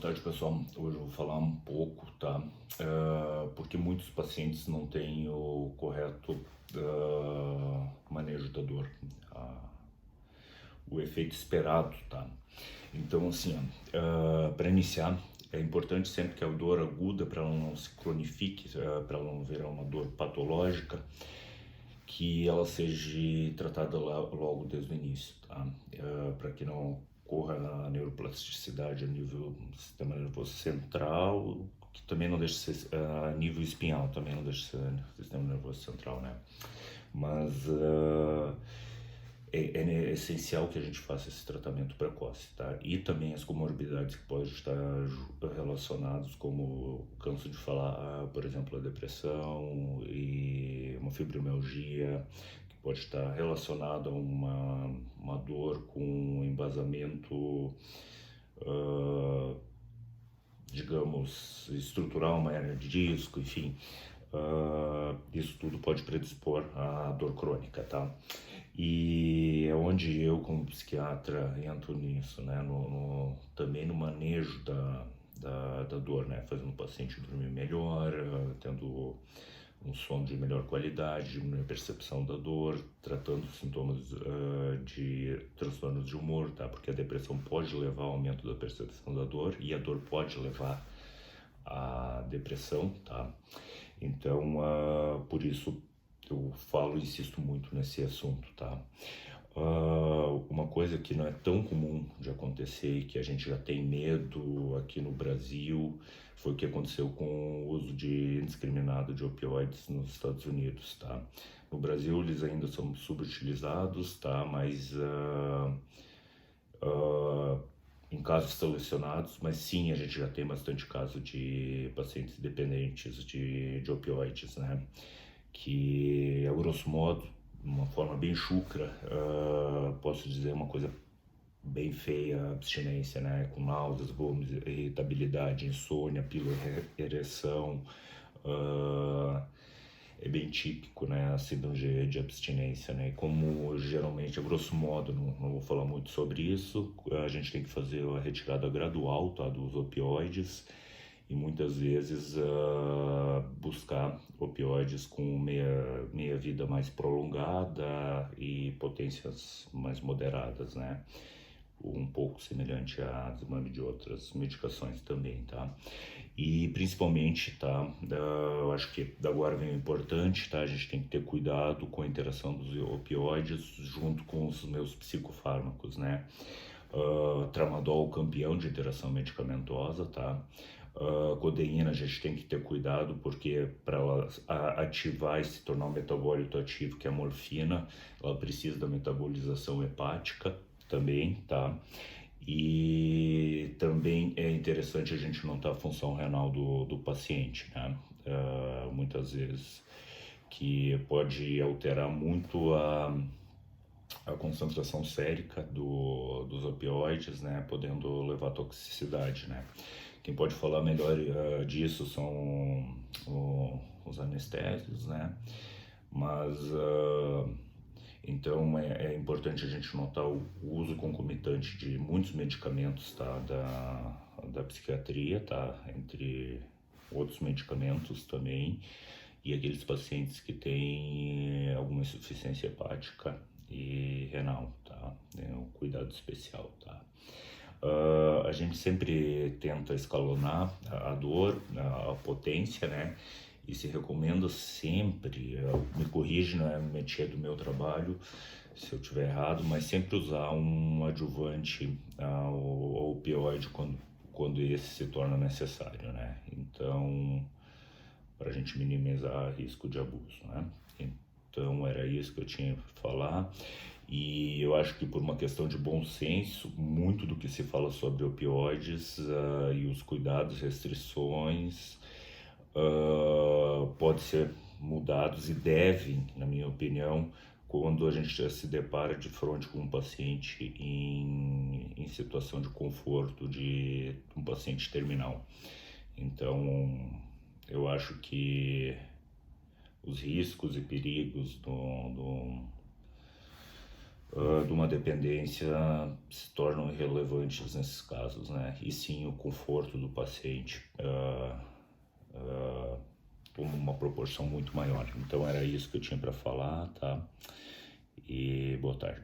tarde, pessoal. Hoje eu vou falar um pouco, tá? Porque muitos pacientes não têm o correto manejo da dor, o efeito esperado, tá? Então, assim, para iniciar, é importante sempre que a dor aguda, para ela não se cronifique, para ela não virar uma dor patológica, que ela seja tratada logo desde o início, tá? Para que não ocorra a neuroplasticidade a nível do sistema nervoso central, que também não deixa de ser a nível espinhal, também não deixa de ser sistema nervoso central, né? Mas é essencial que a gente faça esse tratamento precoce, tá? E também as comorbidades que podem estar relacionadas, como o câncer de falar, por exemplo, a depressão e uma fibromialgia, que pode estar relacionada a uma dor com um embasamento, digamos, estrutural, uma hernia de disco, enfim. Isso tudo pode predispor à dor crônica, tá? E é onde eu, como psiquiatra, entro nisso, né? Também no manejo da dor, né? Fazendo o paciente dormir melhor, tendo um sono de melhor qualidade, diminuir a percepção da dor, tratando sintomas de transtornos de humor, tá? Porque a depressão pode levar ao aumento da percepção da dor e a dor pode levar à depressão, tá? Então, por isso eu falo e insisto muito nesse assunto, tá? Uma coisa que não é tão comum de acontecer e que a gente já tem medo aqui no Brasil foi o que aconteceu com o uso indiscriminado de opioides nos Estados Unidos, tá? No Brasil eles ainda são subutilizados, tá? Mas em casos selecionados, mas sim, a gente já tem bastante caso de pacientes dependentes de opioides, né? Que, a grosso modo, de uma forma bem chucra, posso dizer uma coisa bem feia, abstinência, né? Com náuseas, vômitos, irritabilidade, insônia, pílula, ereção, é bem típico, né, a síndrome de abstinência, né, e como geralmente, a grosso modo, não vou falar muito sobre isso, a gente tem que fazer a retirada gradual, tá, dos opioides, e muitas vezes buscar opioides com meia vida mais prolongada e potências mais moderadas, né, um pouco semelhante a desmame de outras medicações também, tá? E principalmente, tá? Eu acho que agora vem o importante, tá? A gente tem que ter cuidado com a interação dos opioides junto com os meus psicofármacos, né? Tramadol, campeão de interação medicamentosa, tá? Codeína, a gente tem que ter cuidado porque para ela ativar e se tornar um metabólito ativo, que é a morfina, ela precisa da metabolização hepática também, tá? E também é interessante a gente notar a função renal do paciente, né? Muitas vezes, que pode alterar muito a concentração sérica dos opioides, né? Podendo levar à toxicidade, né? Quem pode falar melhor disso são os anestésios, né? Mas então é importante a gente notar o uso concomitante de muitos medicamentos, tá, da psiquiatria, tá, entre outros medicamentos também, e aqueles pacientes que têm alguma insuficiência hepática e renal, tá, um cuidado especial, tá. A gente sempre tenta escalonar a dor, a potência, né? E se recomenda sempre, me corrige, não é métier do meu trabalho, se eu tiver errado, mas sempre usar um adjuvante ao opioide quando esse se torna necessário, né? Então, para a gente minimizar risco de abuso, né? Então, era isso que eu tinha para falar. E eu acho que por uma questão de bom senso, muito do que se fala sobre opioides e os cuidados, restrições, pode ser mudados e devem, na minha opinião, quando a gente já se depara de frente com um paciente em situação de conforto, de um paciente terminal. Então, eu acho que os riscos e perigos de uma dependência se tornam irrelevantes nesses casos, né? E sim o conforto do paciente toma uma proporção muito maior. Então era isso que eu tinha para falar, tá? E boa tarde.